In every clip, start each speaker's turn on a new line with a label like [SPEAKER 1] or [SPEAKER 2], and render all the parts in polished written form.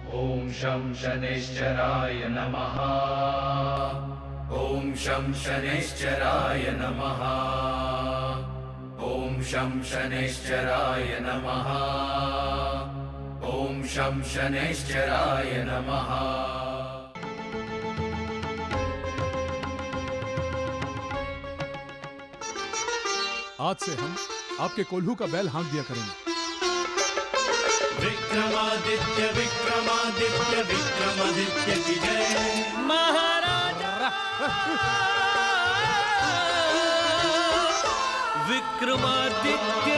[SPEAKER 1] ॐ शं शनैश्चराय नमः। ॐ शं शनैश्चराय नमः। ॐ शं शनैश्चराय नमः। ॐ शं शनैश्चराय नमः।
[SPEAKER 2] आज से हम आपके कोल्हू का बैल हाँक दिया करेंगे।
[SPEAKER 3] विक्रमादित्य विक्रमादित्य विक्रमादित्य की जय। महाराजा विक्रमादित्य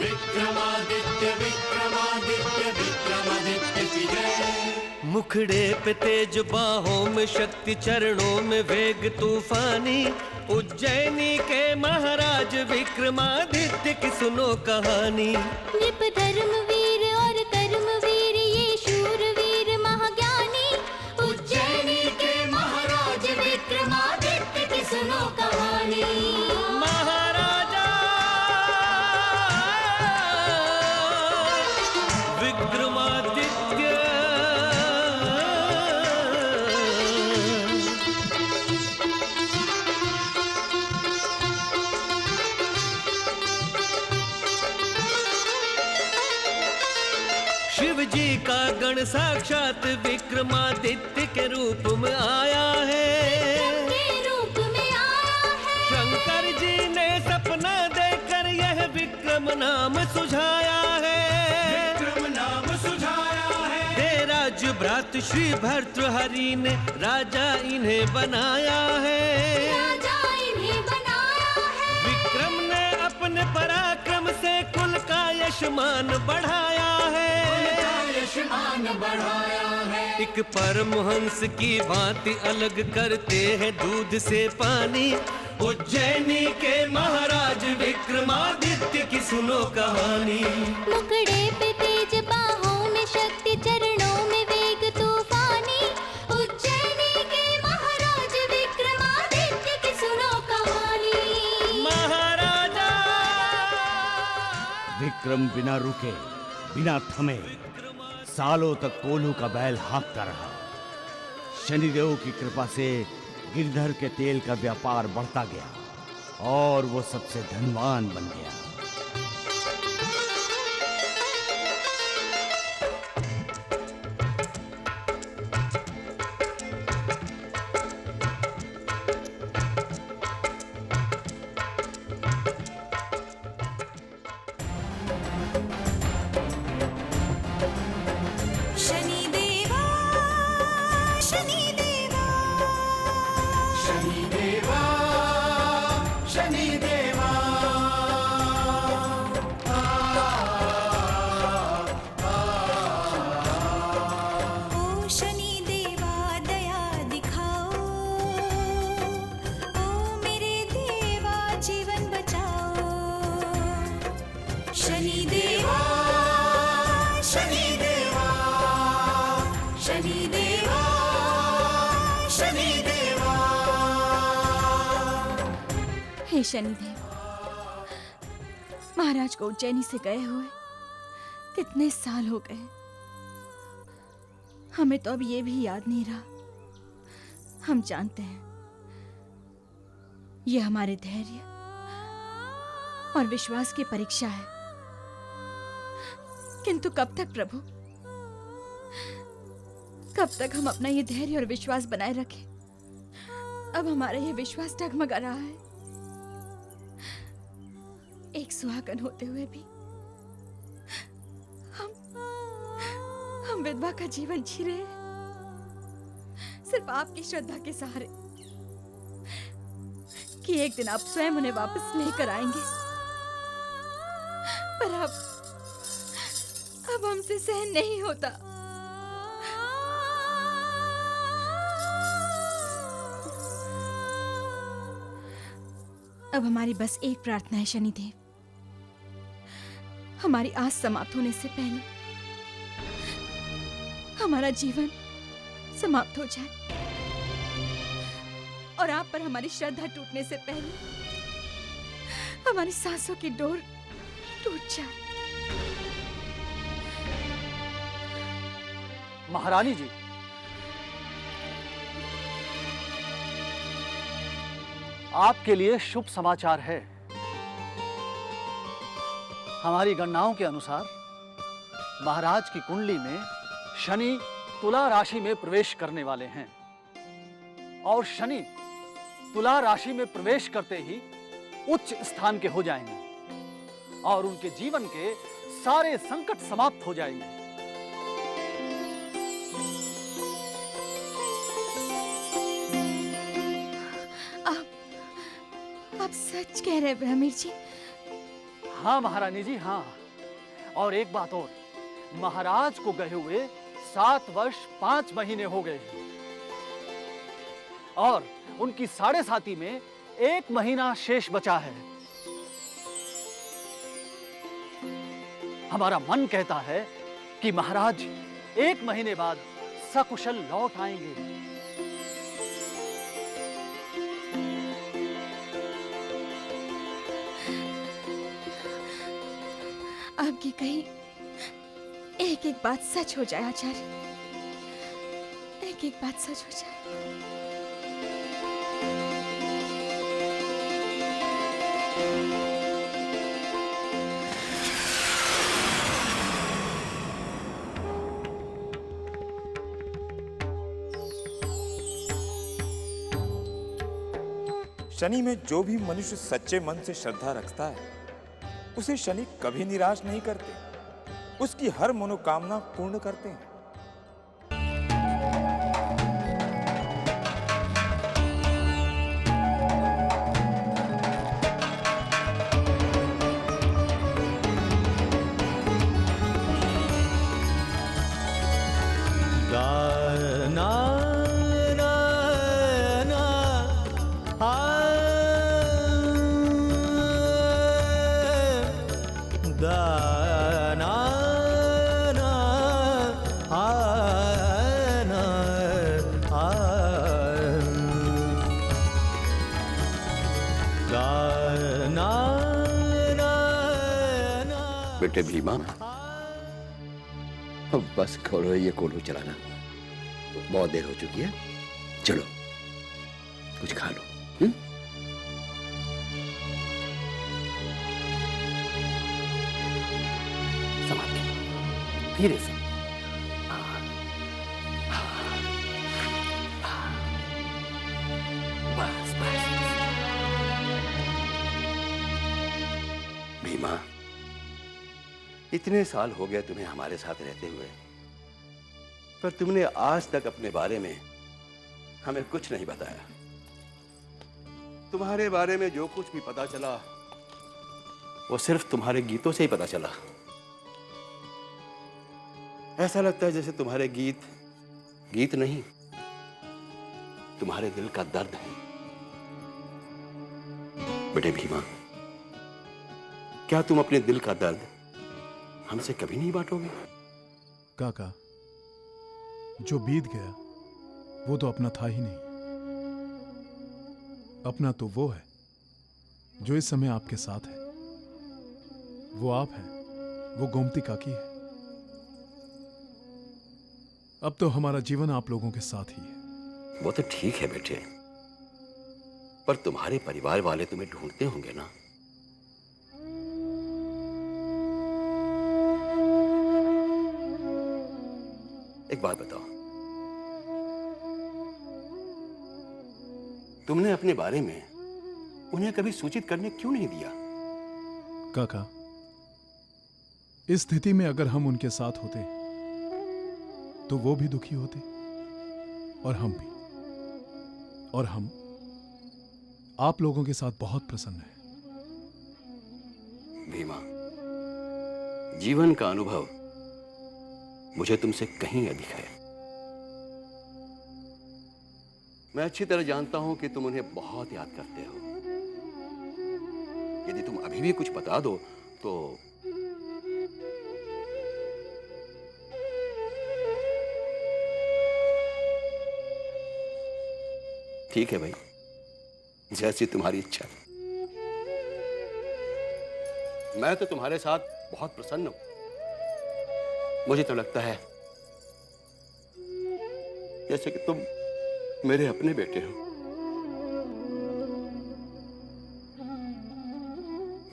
[SPEAKER 3] विक्रमादित्य विक्रमादित्य विक्रमादित्य की जय। मुखड़े पे तेज, बाहों में शक्ति, चरणों में वेग तूफानी, उज्जैनी के महाराज विक्रमादित्य की सुनो कहानी।
[SPEAKER 4] नृप धर्मवीर और कर्मवीर ये शूरवीर महाज्ञानी, उज्जैनी के महाराज विक्रमादित्य की सुनो कहानी।
[SPEAKER 3] महाराजा विक्रमादित्य शिव जी का गण साक्षात विक्रमादित्य के रूप में आया है। शंकर जी ने सपना देकर यह विक्रम नाम सुझाया है। विक्रम नाम सुझाया है। हे राज्य भ्रात श्री भर्तृहरि ने राजा इन्हें बनाया है। विक्रम ने अपने पराक्रम से कुल का यशमान बढ़ाया है। एक परमहंस की भांति अलग करते हैं दूध से पानी, उज्जैनी के महाराज विक्रमादित्य की सुनो कहानी।
[SPEAKER 4] मुखड़े पे तेज, बाहों में शक्ति, चरणों में वेग तूफानी, उज्जैनी के महाराज विक्रमादित्य की सुनो कहानी।
[SPEAKER 3] महाराजा
[SPEAKER 5] विक्रम बिना रुके, बिना थमे सालों तक कोल्हू का बैल हाँकता रहा। शनिदेव की कृपा से गिरधर के तेल का व्यापार बढ़ता गया और वो सबसे धनवान बन गया।
[SPEAKER 4] शनिदेवा शनिदेवा
[SPEAKER 1] शनिदेवा शनिदेवा
[SPEAKER 4] ओ शनिदेवा दया दिखाओ, ओ मेरे देवा जीवन बचाओ। शनिदेवा शनिदेवा शनिदेवा शनिदेवा।
[SPEAKER 6] हे शनिदेव, महाराज को उज्जैनी से गए हुए कितने साल हो गए, हमें तो अब ये भी याद नहीं रहा। हम जानते हैं ये हमारे धैर्य और विश्वास की परीक्षा है, किंतु कब तक प्रभु, कब तक हम अपना ये धैर्य और विश्वास बनाए रखें? अब हमारा ये विश्वास डगमगा रहा है। एक सुहागन होते हुए भी हम विधवा का जीवन जी रहे हैं, सिर्फ आपकी श्रद्धा के सहारे कि एक दिन आप स्वयं उन्हें वापस लेकर आएंगे। पर अब हमसे सहन नहीं होता। अब हमारी बस एक प्रार्थना है शनिदेव, हमारी आस समाप्त होने से पहले हमारा जीवन समाप्त हो जाए और आप पर हमारी श्रद्धा टूटने से पहले हमारी सांसों की डोर टूट जाए।
[SPEAKER 7] महारानी जी, आपके लिए शुभ समाचार है। हमारी गणनाओं के अनुसार महाराज की कुंडली में शनि तुला राशि में प्रवेश करने वाले हैं और शनि तुला राशि में प्रवेश करते ही उच्च स्थान के हो जाएंगे और उनके जीवन के सारे संकट समाप्त हो जाएंगे।
[SPEAKER 6] आप सच कह रहे हैं ब्रह्मीर जी?
[SPEAKER 7] हाँ महारानी जी, हाँ। और एक बात और, महाराज को गए हुए 7 वर्ष 5 महीने हो गए और उनकी 7.5 में 1 महीना शेष बचा है। हमारा मन कहता है कि महाराज 1 महीने बाद सकुशल लौट आएंगे।
[SPEAKER 6] आपकी कही एक एक बात सच हो जाए आचार्य, एक एक बात सच हो जाए।
[SPEAKER 8] शनि में जो भी मनुष्य सच्चे मन से श्रद्धा रखता है उसे शनि कभी निराश नहीं करते, उसकी हर मनोकामना पूर्ण करते हैं।
[SPEAKER 9] बेटे भीमा, अब बस करो ये कोल्हू चलाना, बहुत देर हो चुकी है। चलो कुछ खा लो। संभाल के, धीरे से। बस बस। भीमा, इतने साल हो गए तुम्हें हमारे साथ रहते हुए, पर तुमने आज तक अपने बारे में हमें कुछ नहीं बताया। तुम्हारे बारे में जो कुछ भी पता चला वो सिर्फ तुम्हारे गीतों से ही पता चला। ऐसा लगता है जैसे तुम्हारे गीत गीत नहीं, तुम्हारे दिल का दर्द है। बेटे भीमा, क्या तुम अपने दिल का दर्द हमसे कभी नहीं बांटोगे?
[SPEAKER 2] काका, जो बीत गया वो तो अपना था ही नहीं। अपना तो वो है जो इस समय आपके साथ है। वो आप हैं, वो गोमती काकी है। अब तो हमारा जीवन आप लोगों के साथ ही है।
[SPEAKER 9] वो तो ठीक है बेटे, पर तुम्हारे परिवार वाले तुम्हें ढूंढते होंगे ना। एक बात बताओ, तुमने अपने बारे में उन्हें कभी सूचित करने क्यों नहीं दिया?
[SPEAKER 2] काका, इस स्थिति में अगर हम उनके साथ होते तो वो भी दुखी होते और हम भी। और हम आप लोगों के साथ बहुत प्रसन्न हैं।
[SPEAKER 9] भीमा, जीवन का अनुभव मुझे तुमसे कहीं अधिक है। मैं अच्छी तरह जानता हूं कि तुम उन्हें बहुत याद करते हो। यदि तुम अभी भी कुछ बता दो तो ठीक है भाई, जैसी तुम्हारी इच्छा। मैं तो तुम्हारे साथ बहुत प्रसन्न हूं। मुझे तो लगता है जैसे कि तुम मेरे अपने बेटे हो।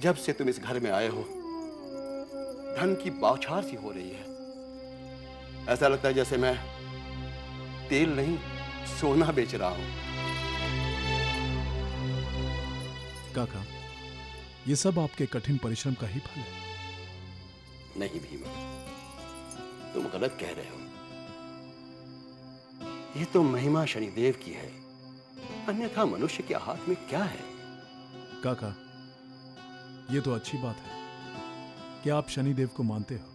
[SPEAKER 9] जब से तुम इस घर में आए हो, धन की बौछार सी हो रही है। ऐसा लगता है जैसे मैं तेल नहीं, सोना बेच रहा हूं।
[SPEAKER 2] काका, ये सब आपके कठिन परिश्रम का ही फल है।
[SPEAKER 9] नहीं भीमा, तुम गलत कह रहे हो। ये तो महिमा शनिदेव की है, अन्यथा मनुष्य के हाथ में क्या है?
[SPEAKER 2] काका, ये तो अच्छी बात है कि आप शनिदेव को मानते हो,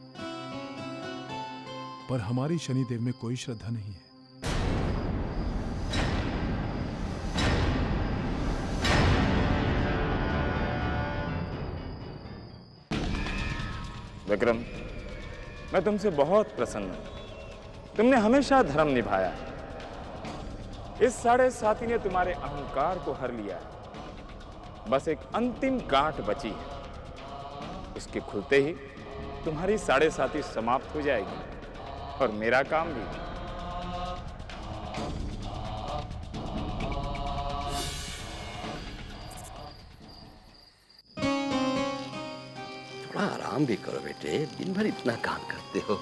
[SPEAKER 2] पर हमारी शनिदेव में कोई श्रद्धा नहीं है।
[SPEAKER 8] विक्रम, मैं तुमसे बहुत प्रसन्न हूं। तुमने हमेशा धर्म निभाया है। इस साढ़े साथी ने तुम्हारे अहंकार को हर लिया है। बस एक अंतिम गांठ बची है। उसके खुलते ही तुम्हारी साढ़े साथी समाप्त हो जाएगी और मेरा काम भी।
[SPEAKER 9] थोड़ा आराम भी करो बेटे, दिन भर इतना काम करते हो।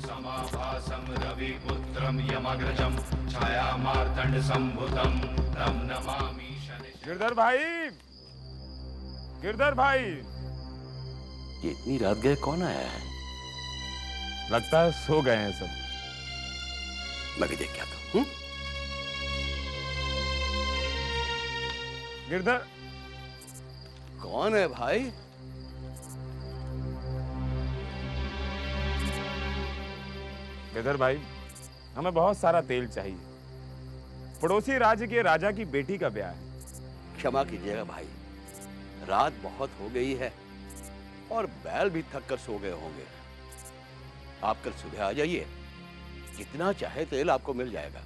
[SPEAKER 1] समाभासं रविपुत्रं यमग्रजं छायामार्तंड संभुतं तं नमामि शनिश्चराय।
[SPEAKER 8] गिरधर भाई, गिरधर भाई,
[SPEAKER 9] ये इतनी रात गए कौन आया है?
[SPEAKER 8] लगता है सो गए हैं सब।
[SPEAKER 9] मैं भी देख के आता हूं।
[SPEAKER 8] गिरधर,
[SPEAKER 9] कौन है भाई?
[SPEAKER 8] गिरधर भाई, हमें बहुत सारा तेल चाहिए। पड़ोसी राज्य के राजा की बेटी का ब्याह है।
[SPEAKER 9] क्षमा कीजिएगा भाई, रात बहुत हो गई है और बैल भी थक कर सो गए होंगे। आप कल सुबह आ जाइए, जितना चाहे तेल आपको मिल जाएगा।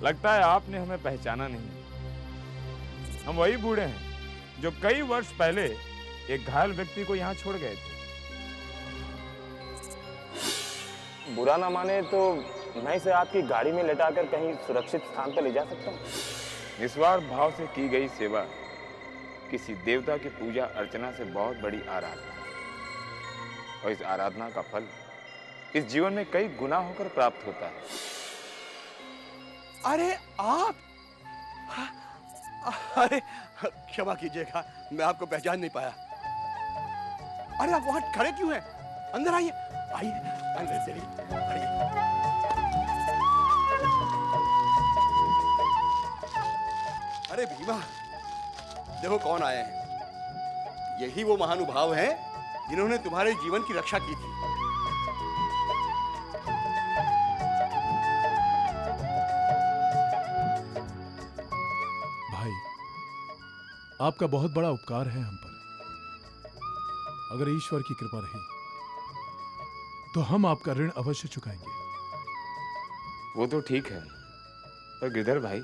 [SPEAKER 8] लगता है आपने हमें पहचाना नहीं। हम वही बूढ़े हैं जो कई वर्ष पहले एक घायल व्यक्ति को यहाँ छोड़ गए थे। बुरा ना माने तो मैं इसे आपकी गाड़ी में लेटाकर कहीं सुरक्षित स्थान पर ले जा सकता हूँ। निस्वार्थ भाव से की गई सेवा किसी देवता की पूजा अर्चना से बहुत बड़ी आराधना है, और इस आराधना का फल इस जीवन में कई गुना होकर प्राप्त होता है।
[SPEAKER 9] अरे आप, अरे क्षमा कीजिएगा, मैं आपको पहचान नहीं पाया। अरे आप वहां खड़े क्यों हैं? अंदर आइए, आइए अंदर से आइए। अरे भीमा, देखो कौन आए हैं। यही वो महानुभाव हैं जिन्होंने तुम्हारे जीवन की रक्षा की थी।
[SPEAKER 2] भाई, आपका बहुत बड़ा उपकार है हम पर। अगर ईश्वर की कृपा रही तो हम आपका ऋण अवश्य चुकाएंगे।
[SPEAKER 8] वो तो ठीक है, पर गिरधर भाई,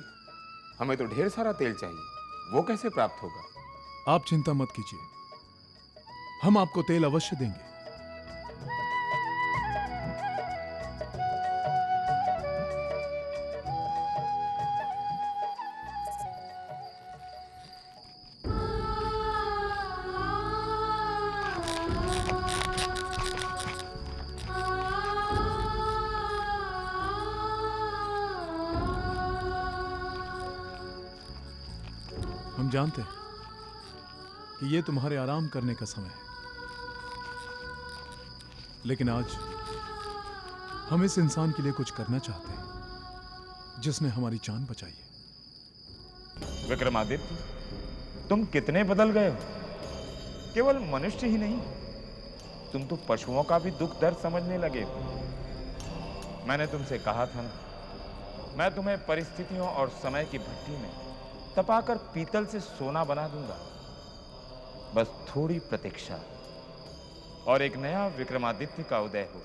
[SPEAKER 8] हमें तो ढेर सारा तेल चाहिए। वो कैसे प्राप्त होगा?
[SPEAKER 2] आप चिंता मत कीजिए, हम आपको तेल अवश्य देंगे। हम जानते हैं कि ये तुम्हारे आराम करने का समय है, लेकिन आज हम इस इंसान के लिए कुछ करना चाहते हैं जिसने हमारी जान बचाई है।
[SPEAKER 8] विक्रमादित्य, तुम कितने बदल गए हो। केवल मनुष्य ही नहीं, तुम तो पशुओं का भी दुख दर्द समझने लगे हो। मैंने तुमसे कहा था ना, मैं तुम्हें परिस्थितियों और समय की भट्टी में तपाकर पीतल से सोना बना दूंगा। बस थोड़ी प्रतीक्षा और एक नया विक्रमादित्य का उदय हो।